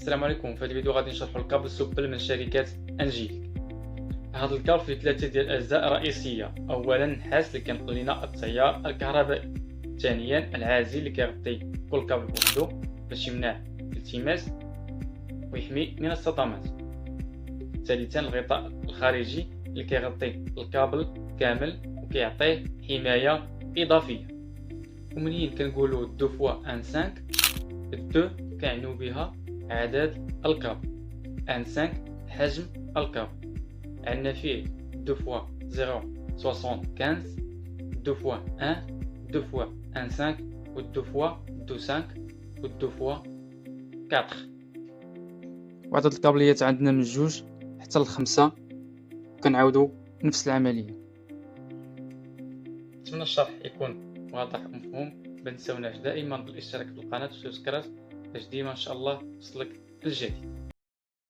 السلام عليكم. في هذا الفيديو غادي نشرحوا الكابل سوبل من شركة انجيل. هذا الكابل فيه ثلاثة ديال الأجزاء رئيسية. أولا النحاس اللي كينقل لنا التيار الكهربائي. ثانيا العازل اللي كيغطي كل كابل بوحدو باش يمنع الالتماس ويحمي من الصدمات. ثالثا الغطاء الخارجي اللي كيغطي الكابل كامل وكيعطيه حماية إضافية. ومنين كنقولوا 2 فوا 1.5 2 كنعنيو بها عدد الكابل، 1.5 حجم الكابل. عندنا فيه 2 فوا 0.75 2 فوا 1 2 فوا 1.5 و 2 فوا 2.5 و 2 فوا 4. وعدد الكابليات عندنا من 2 حتى ل 5. كنعاودو نفس العملية. نتمنى الشرح يكون واضح ومفهوم. ما تنساوناش دائما بالاشتراك في القناة وسبسكرايب باش ديما ان شاء الله يوصلك الجديد.